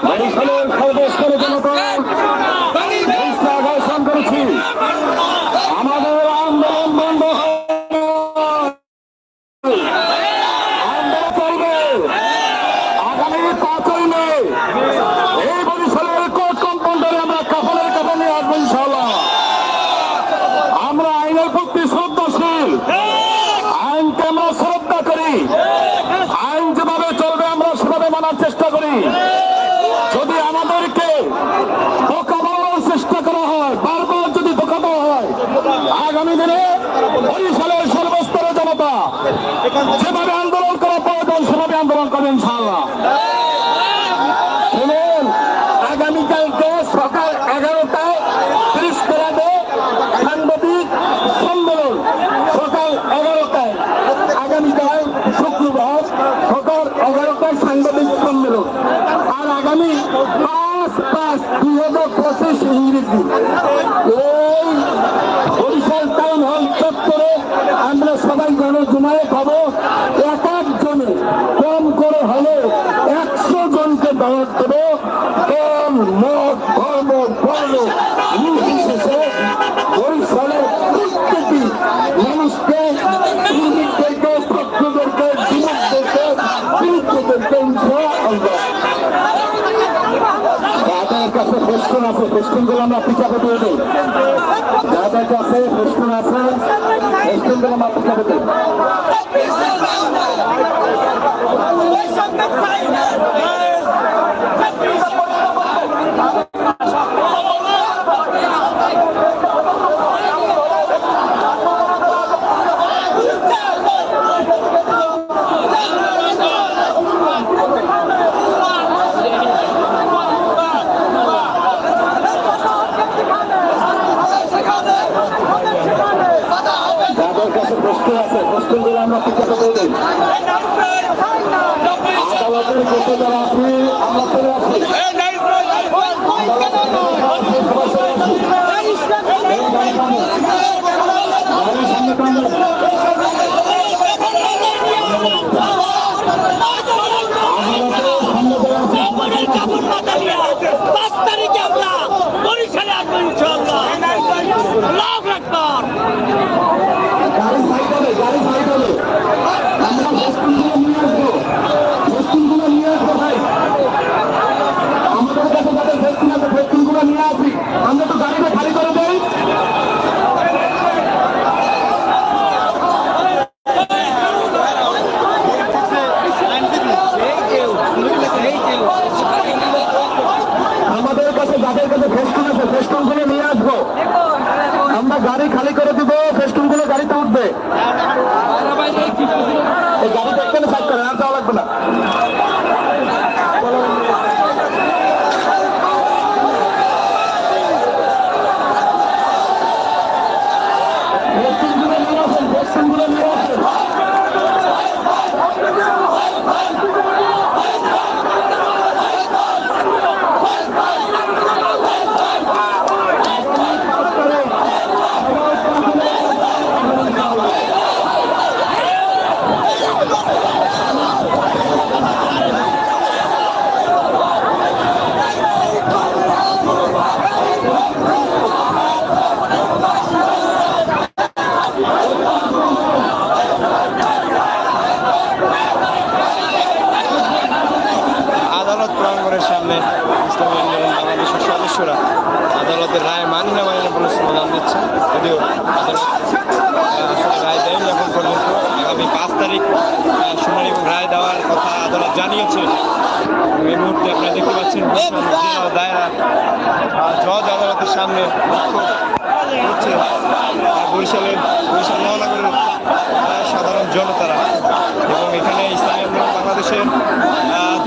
বরিশালের সর্বস্তরের জনতা আকর্ষণ করেছি। আমাদের আন্দোলন বন্ধ আন্দোলন চলবে। আগামী 5ই মে এই বরিশালের কোর্ট কম্পাউন্ডারে আমরা কাফনের কাপড় নিয়ে আসবো ইনশাআল্লাহ। আমরা আইনের প্রতি শ্রদ্ধাশীল, আইনকে আমরা শ্রদ্ধা করি, আইন যেভাবে চলবে আমরা সেভাবে মানার চেষ্টা করি। যদি আমাদেরকে ধোঁকা দেওয়ার চেষ্টা করা হয়, বারবার যদি ধোঁকা দেওয়া হয়, আগামী দিনে বরিশালের সর্বস্তরের জনতা যেভাবে আন্দোলন করা প্রয়োজন সেভাবে আন্দোলন করবে ইনশাআল্লাহ। শুনুন, আগামীকালকে সকাল 11টায় 30 মিনিটে সাংবাদিক সম্মেলন, সকাল 11টায়, আগামীকাল শুক্রবার সকাল 11টায় সাংবাদিক সম্মেলন। আর আগামী 5/5/2025 ইংরেজি এই বরিশাল টাউন হল চত্বরে আমরা সবাই গণজমায়েত হব। এক একজনে কম করে হলে 100 জনকে দাওয়াত দেব। দল, মত, ধর্ম, বর্ণ নির্বিশেষে বরিশালের প্রত্যেকটি মানুষকে, শ্রমিকদেরকে, ছাত্রদেরকে, যুবকদেরকে, পুরুষদেরকে ইনশাআল্লাহ। যাদের কাছে ফেস্টুন আছে ফেস্টুনগুলো আমরা পিছা পেটিয়ে দিই। যাদের কাছে ফেস্টুন আছে ফেস্টুনগুলো আমরা পিছা পেতে আদালতের কোর্টে যারা আছি আমরা চলে আসি। আমরা তো গাড়িটা খালি করে দেই। আমাদের কাছে যাদের কাছে ফেস্টুন আছে ফেস্টুন গুলো নিয়ে আসবো। আমরা গাড়ি খালি করে দিব, ফেস্টুন গুলো গাড়িতে উঠবে। এই গাড়িটা এখানে সাইড করেন, আর যাওয়া লাগবে না। আদালতের রায় মানি না মানি না বলে স্লোগান দিচ্ছেন। যদিও আদালত আসলে রায় দেয়নি এখন পর্যন্ত। আগামী 5 তারিখ শুনানি এবং রায় দেওয়ার কথা আদালত জানিয়েছে। এই মুহূর্তে আপনারা দেখতে পাচ্ছেন দায়রা জজ আদালতের সামনে হচ্ছে বরিশাল মহানগরের সাধারণ জনতারা এবং এখানে ইসলামী আন্দোলন বাংলাদেশের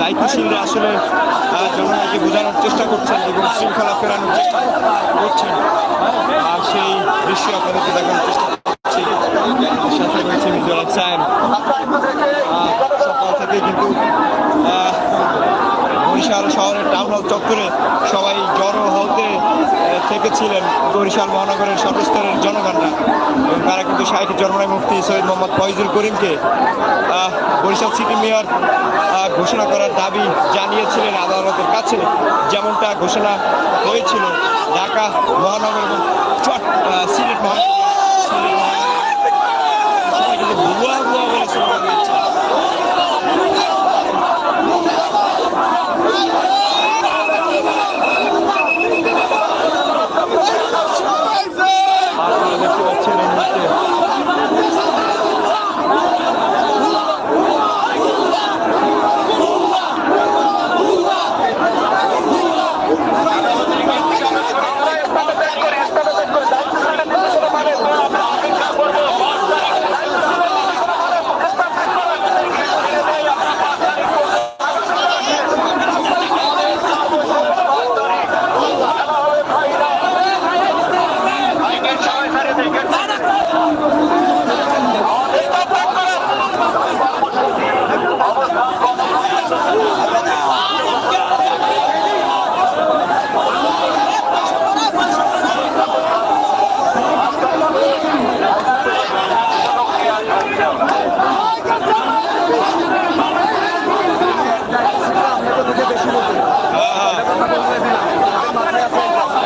দায়িত্বশীলরা আসলে জনগণকে বোঝানোর চেষ্টা করছেন এবং শৃঙ্খলা ফেরানোর চেষ্টা করছেন। আর সেই দৃশ্য আপনাদেরকে দেখানোর চেষ্টা করছি। সাথে রয়েছে মিজুল চায়ন। সকাল থেকে কিন্তু বরিশাল শহরের টাউন হল চত্বরে সবাই জড়ো হতে থেকেছিলেন বরিশাল মহানগরের সর্বস্তরের জনগণরা এবং তারা কিন্তু শাইখ চরমনাই মুফতি সৈয়দ মোহাম্মদ ফয়জুল করিমকে বরিশাল সিটি মেয়র ঘোষণা করার দাবি জানিয়েছিলেন আদালতের কাছে, যেমনটা ঘোষণা হয়েছিল ঢাকা মহানগর এবং সিলেট মহানগর সবাই কিন্তু ভুয়া ভুয়া বলে স্লোগান দিচ্ছে। আপনারা দেখতে পাচ্ছেন এই মুহূর্তে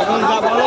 এখন যা বলে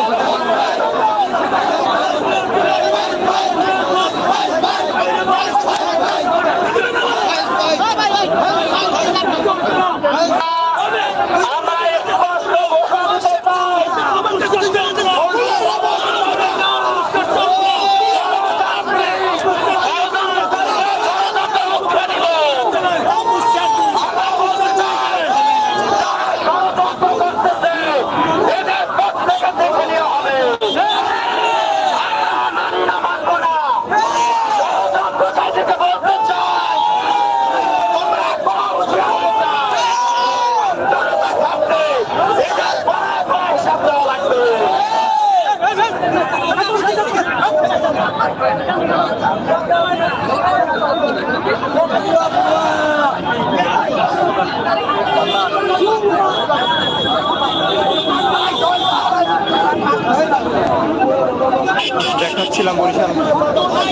দেখাচ্ছিলাম বরিশাল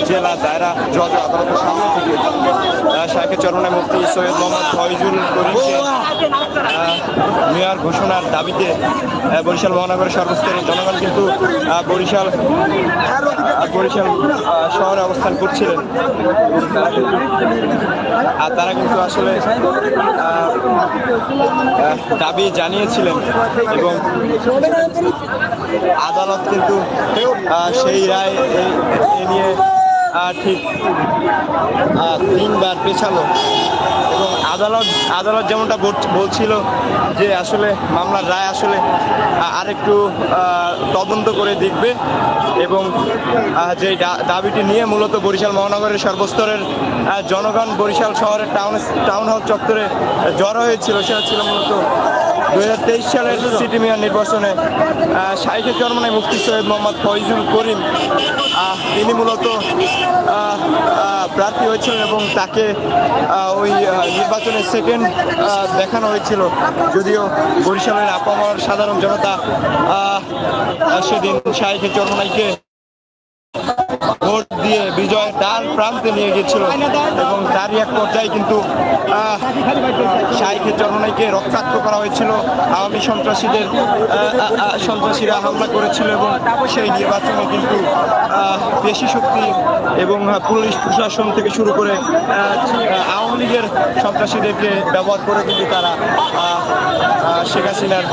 জেলা দায়রা জজ আদালতের সামনে থেকে শাইখ চরমনাই মুফতি সৈয়দ মোহাম্মদ ফয়জুল করিমকে মেয়র ঘোষণার দাবিতে বরিশাল মহানগরের সর্বস্তরের জনগণ কিন্তু বরিশাল শহরে অবস্থান করছিলেন। আর তারা কিন্তু আসলে দাবি জানিয়েছিলেন এবং আদালত কিন্তু সেই রায় এ নিয়ে ঠিক 3 বার পেছালো এবং আদালত যেমনটা বলছিল যে আসলে মামলার রায় আসলে আরেকটু তদন্ত করে দেখবে এবং যে দাবিটি নিয়ে মূলত বরিশাল মহানগরের সর্বস্তরের জনগণ বরিশাল শহরের টাউন হল চত্বরে জড়ো হয়েছিল, সেটা ছিল মূলত 2023 সালের সিটি মেয়র নির্বাচনে শাইখ চরমনাই মুফতি সৈয়দ মোহাম্মদ ফয়জুল করিম তিনি মূলত প্রার্থী হয়েছিলেন এবং তাকে ওই নির্বাচনের সেকেন্ড দেখানো হয়েছিল, যদিও বরিশালের আপামর সাধারণ জনতা সেদিন শাইখ চরমনাইকে ভোট দিয়ে বিজয়ের দ্বার প্রান্তে নিয়ে গিয়েছিল এবং তারই এক পর্যায়ে কিন্তু শাইখ চরমনাইকে রক্তাক্ত করা হয়েছিল। আওয়ামী সন্ত্রাসীরা হামলা করেছিল এবং সেই নির্বাচনে কিন্তু পেশি শক্তি এবং পুলিশ প্রশাসন থেকে শুরু করে আওয়ামী লীগের সন্ত্রাসীদেরকে ব্যবহার করে কিন্তু তারা শেখ হাসিনার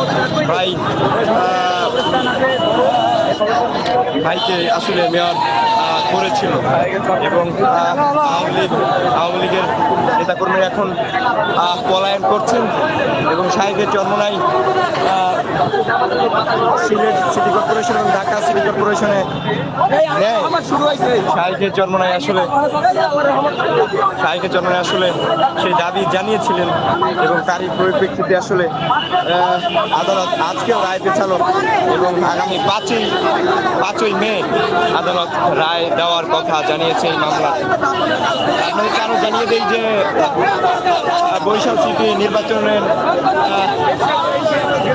ভাইকে আসলে মেয়র করেছিল এবং আওয়ামী লীগের নেতাকর্মীরা এখন পলায়ন করছেন এবং শাইখ চরমনাই সিলেট সিটি কর্পোরেশন এবং ঢাকা সিটি কর্পোরেশনে শাইখ চরমনাই আসলে সেই দাবি জানিয়েছিলেন এবং তারই পরিপ্রেক্ষিতে আসলে আদালত আজকেও রায় পেছালো এবং আগামী 5ই মে আদালত রায় রায় দেওয়ার কথা জানিয়েছে এই মামলা। আপনাদেরকে আরও জানিয়ে দেই যে বরিশাল সিটি নির্বাচনের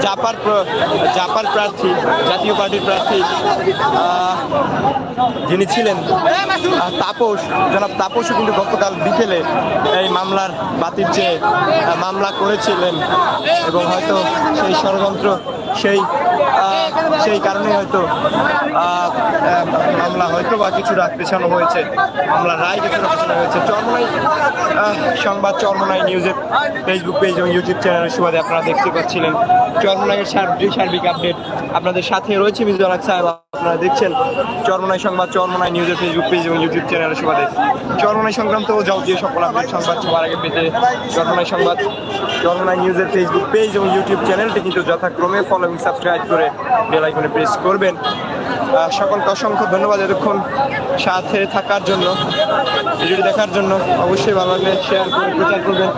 জাপার প্রার্থী, জাতীয় পার্টির প্রার্থী যিনি ছিলেন তাপস, জনাব তাপসও কিন্তু গতকাল বিকেলে এই মামলার বাতিল চেয়ে মামলা করেছিলেন এবং হয়তো সেই ষড়যন্ত্র সেই কারণে হয়তো মামলা হয়তো বা কিছুটা পেছানো হয়েছে, মামলার রায় কিছুটা পেছানো হয়েছে। চরমোনাই সংবাদ, চরমোনাই নিউজের ফেসবুক পেজ এবং ইউটিউব চ্যানেলের সুবাদে আপনারা দেখতে পাচ্ছিলেন চরমোনাইয়ের সার্বিক আপডেট। আপনাদের সাথে রয়েছে মিজুল হক সাহেব। আপনারা দেখছেন চরমোনাই সংবাদ, চরমোনাই নিউজের ফেসবুক পেজ এবং ইউটিউব চ্যানেলের সুবাদে চরমোনাই সংক্রান্ত ও যাবতীয় সকল আপডেট সংবাদ সবার আগে পেতে চরমোনাই সংবাদ, চরমোনাই নিউজের ফেসবুক পেজ এবং ইউটিউব চ্যানেলটি কিন্তু যথাক্রমে ফলো এবং সাবস্ক্রাইব করে বেল আইকনে প্রেস করবেন। সকলকে অসংখ্য ধন্যবাদ এতক্ষণ সাথে থাকার জন্য, ভিডিওটি দেখার জন্য। অবশ্যই ভালো লাগলে শেয়ার করে প্রচার করবেন।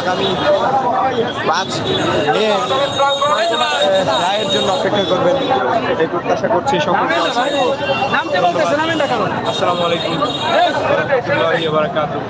আগামী 5 মে রায়ের জন্য অপেক্ষা করবেন, এই প্রত্যাশা করছি সকলকে। আসসালামু আলাইকুম ওয়া রাহমাতুল্লাহি ওয়া বারাকাতুহু।